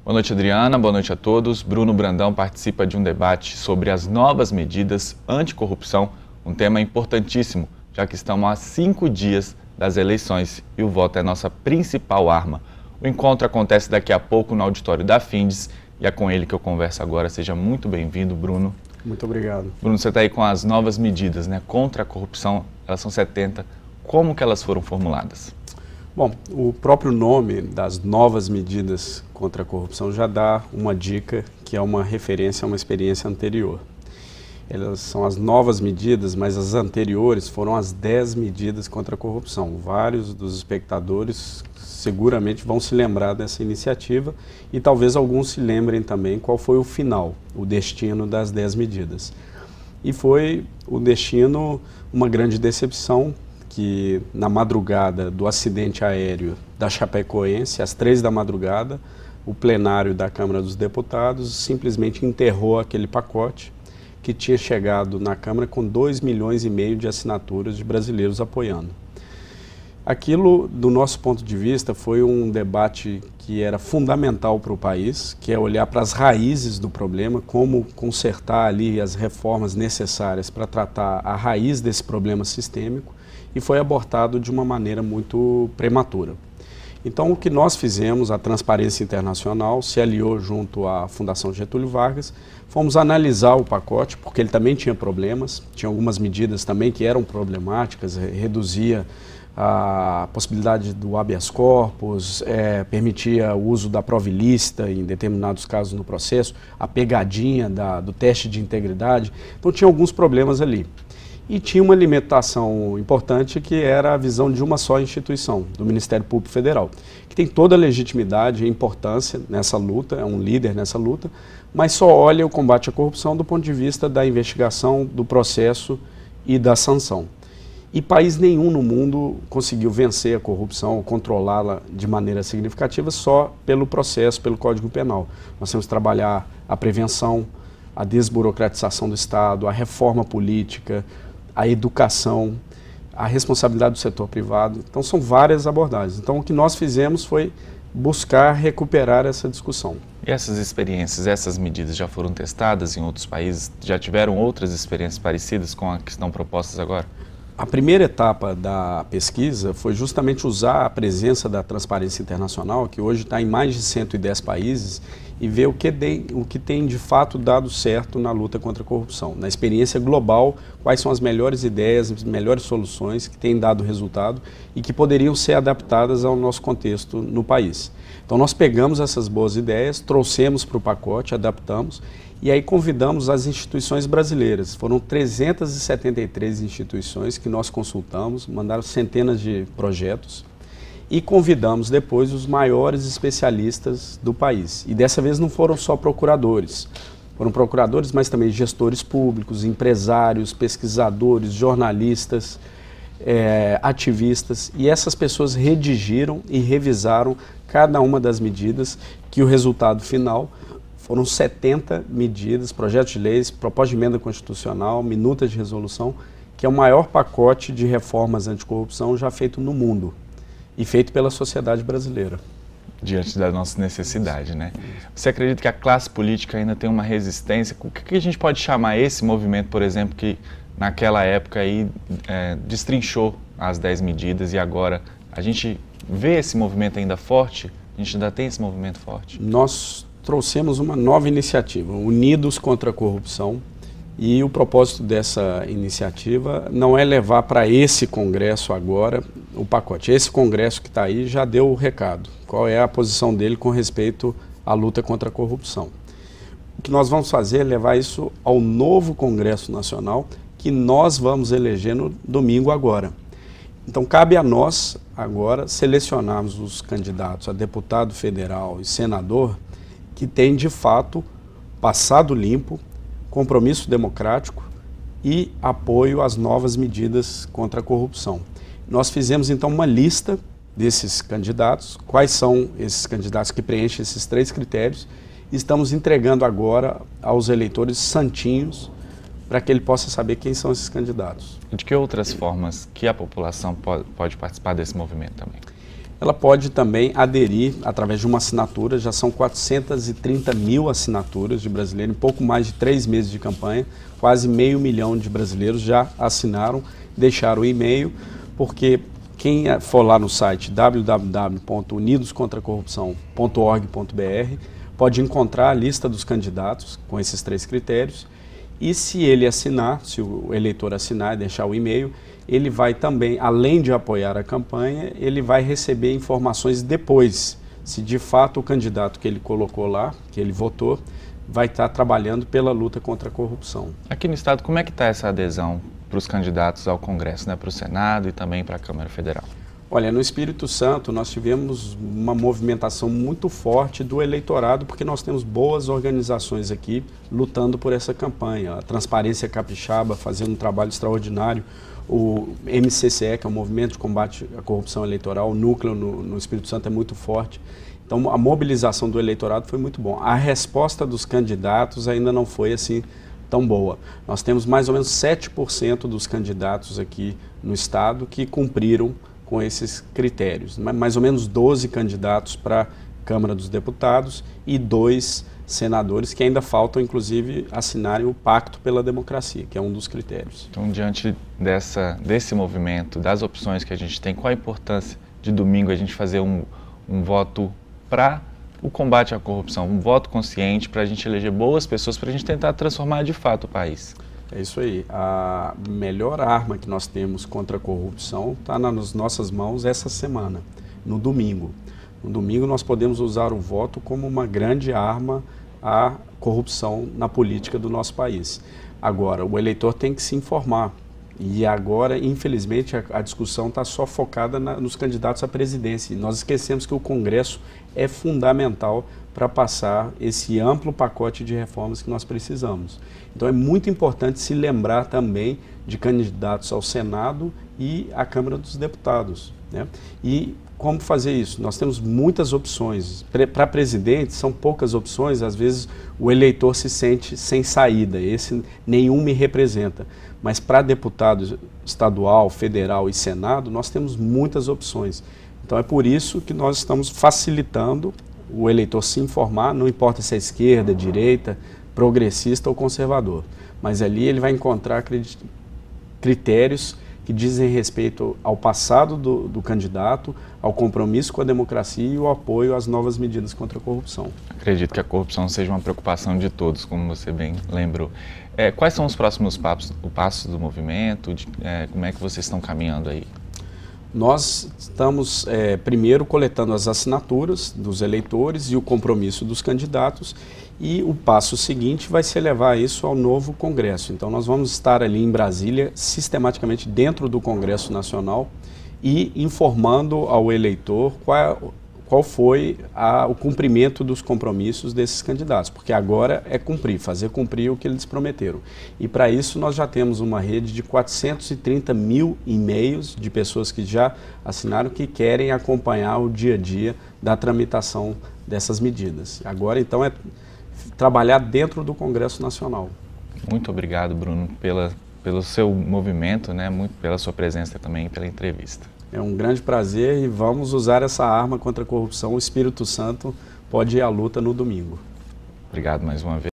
Boa noite, Adriana. Boa noite a todos. Bruno Brandão participa de um debate sobre as novas medidas anticorrupção, um tema importantíssimo, já que estamos a 5 dias das eleições e o voto é nossa principal arma. O encontro acontece daqui a pouco no auditório da Findes e é com ele que eu converso agora. Seja muito bem-vindo, Bruno. Muito obrigado. Bruno, você está aí com as novas medidas, né, contra a corrupção. Elas são 70. Como que elas foram formuladas? Bom, o próprio nome das novas medidas contra a corrupção já dá uma dica que é uma referência a uma experiência anterior. Elas são as novas medidas, mas as anteriores foram as 10 medidas contra a corrupção. Vários dos espectadores seguramente vão se lembrar dessa iniciativa e talvez alguns se lembrem também qual foi o final, o destino das 10 medidas. E foi o destino uma grande decepção, que na madrugada do acidente aéreo da Chapecoense, às 3 da madrugada, o plenário da Câmara dos Deputados simplesmente enterrou aquele pacote que tinha chegado na Câmara com 2,5 milhões de assinaturas de brasileiros apoiando. Aquilo, do nosso ponto de vista, foi um debate que era fundamental para o país, que é olhar para as raízes do problema, como consertar ali as reformas necessárias para tratar a raiz desse problema sistêmico, e foi abortado de uma maneira muito prematura. Então, o que nós fizemos, a Transparência Internacional se aliou junto à Fundação Getúlio Vargas, fomos analisar o pacote, porque ele também tinha problemas, tinha algumas medidas também que eram problemáticas, reduzia a possibilidade do habeas corpus, permitia o uso da prova ilícita em determinados casos no processo, a pegadinha do teste de integridade, então tinha alguns problemas ali. E tinha uma limitação importante que era a visão de uma só instituição, do Ministério Público Federal, que tem toda a legitimidade e importância nessa luta, é um líder nessa luta, mas só olha o combate à corrupção do ponto de vista da investigação, do processo e da sanção. E país nenhum no mundo conseguiu vencer a corrupção ou controlá-la de maneira significativa só pelo processo, pelo Código Penal. Nós temos que trabalhar a prevenção, a desburocratização do Estado, a reforma política, a educação, a responsabilidade do setor privado. Então, são várias abordagens. Então, o que nós fizemos foi buscar recuperar essa discussão. E essas experiências, essas medidas já foram testadas em outros países? Já tiveram outras experiências parecidas com as que estão propostas agora? A primeira etapa da pesquisa foi justamente usar a presença da Transparência Internacional, que hoje está em mais de 110 países, e ver o que tem de fato dado certo na luta contra a corrupção. Na experiência global, quais são as melhores ideias, as melhores soluções que têm dado resultado e que poderiam ser adaptadas ao nosso contexto no país. Então nós pegamos essas boas ideias, trouxemos para o pacote, adaptamos, e aí convidamos as instituições brasileiras. Foram 373 instituições que nós consultamos, mandaram centenas de projetos e convidamos depois os maiores especialistas do país. E dessa vez não foram só procuradores, foram procuradores, mas também gestores públicos, empresários, pesquisadores, jornalistas, ativistas, e essas pessoas redigiram e revisaram cada uma das medidas, que o resultado final foram 70 medidas, projetos de leis, proposta de emenda constitucional, minutas de resolução, que é o maior pacote de reformas anticorrupção já feito no mundo e feito pela sociedade brasileira. Diante da nossa necessidade, né? Você acredita que a classe política ainda tem uma resistência? O que a gente pode chamar esse movimento, por exemplo, que naquela época aí destrinchou as 10 medidas e agora a gente vê esse movimento ainda forte? A gente ainda tem esse movimento forte? Nós trouxemos uma nova iniciativa, Unidos contra a Corrupção, e o propósito dessa iniciativa não é levar para esse Congresso agora o pacote. Esse Congresso que está aí já deu o recado, qual é a posição dele com respeito à luta contra a corrupção. O que nós vamos fazer é levar isso ao novo Congresso Nacional, que nós vamos eleger no domingo agora. Então cabe a nós agora selecionarmos os candidatos a deputado federal e senador que têm de fato passado limpo, compromisso democrático e apoio às novas medidas contra a corrupção. Nós fizemos então uma lista desses candidatos, quais são esses candidatos que preenchem esses 3 critérios, e estamos entregando agora aos eleitores santinhos para que ele possa saber quem são esses candidatos. E de que outras formas que a população pode participar desse movimento também? Ela pode também aderir através de uma assinatura, já são 430 mil assinaturas de brasileiros, em pouco mais de 3 meses de campanha, quase 500 mil de brasileiros já assinaram, deixaram o e-mail, porque quem for lá no site www.unidoscontracorrupção.org.br pode encontrar a lista dos candidatos com esses 3 critérios e se ele assinar, se o eleitor assinar e deixar o e-mail, ele vai também, além de apoiar a campanha, ele vai receber informações depois, se de fato o candidato que ele colocou lá, que ele votou, vai estar trabalhando pela luta contra a corrupção. Aqui no estado, como é que está essa adesão para os candidatos ao Congresso, né, para o Senado e também para a Câmara Federal? Olha, no Espírito Santo nós tivemos uma movimentação muito forte do eleitorado, porque nós temos boas organizações aqui lutando por essa campanha. A Transparência Capixaba fazendo um trabalho extraordinário, o MCCE, que é o Movimento de Combate à Corrupção Eleitoral, o núcleo no Espírito Santo é muito forte. Então a mobilização do eleitorado foi muito bom. A resposta dos candidatos ainda não foi assim tão boa. Nós temos mais ou menos 7% dos candidatos aqui no estado que cumpriram com esses critérios. Mais ou menos 12 candidatos para a Câmara dos Deputados e 2 senadores que ainda faltam, inclusive, assinarem o Pacto pela Democracia, que é um dos critérios. Então, diante desse movimento, das opções que a gente tem, qual a importância de domingo a gente fazer um voto para o combate à corrupção, um voto consciente para a gente eleger boas pessoas, para a gente tentar transformar de fato o país? É isso aí. A melhor arma que nós temos contra a corrupção está nas nossas mãos essa semana, no domingo. No domingo nós podemos usar o voto como uma grande arma à corrupção na política do nosso país. Agora, o eleitor tem que se informar. E agora, infelizmente, a discussão está só focada nos candidatos à presidência. E nós esquecemos que o Congresso é fundamental para passar esse amplo pacote de reformas que nós precisamos. Então é muito importante se lembrar também de candidatos ao Senado e à Câmara dos Deputados, né? E como fazer isso? Nós temos muitas opções. Para presidente são poucas opções, às vezes o eleitor se sente sem saída, esse nenhum me representa. Mas para deputado estadual, federal e Senado, nós temos muitas opções. Então é por isso que nós estamos facilitando o eleitor se informar, não importa se é esquerda, direita, progressista ou conservador. Mas ali ele vai encontrar critérios que dizem respeito ao passado do candidato, ao compromisso com a democracia e o apoio às novas medidas contra a corrupção. Acredito que a corrupção seja uma preocupação de todos, como você bem lembrou. Quais são os próximos passos do movimento? Como é que vocês estão caminhando aí? Nós estamos, primeiro, coletando as assinaturas dos eleitores e o compromisso dos candidatos, e o passo seguinte vai ser levar isso ao novo Congresso. Então, nós vamos estar ali em Brasília, sistematicamente dentro do Congresso Nacional, e informando ao eleitor qual foi o cumprimento dos compromissos desses candidatos, porque agora é fazer cumprir o que eles prometeram. E para isso nós já temos uma rede de 430 mil e-mails de pessoas que já assinaram, que querem acompanhar o dia a dia da tramitação dessas medidas. Agora então é trabalhar dentro do Congresso Nacional. Muito obrigado, Bruno, pelo seu movimento, né? Muito pela sua presença também, pela entrevista. É um grande prazer e vamos usar essa arma contra a corrupção. O Espírito Santo pode ir à luta no domingo. Obrigado mais uma vez.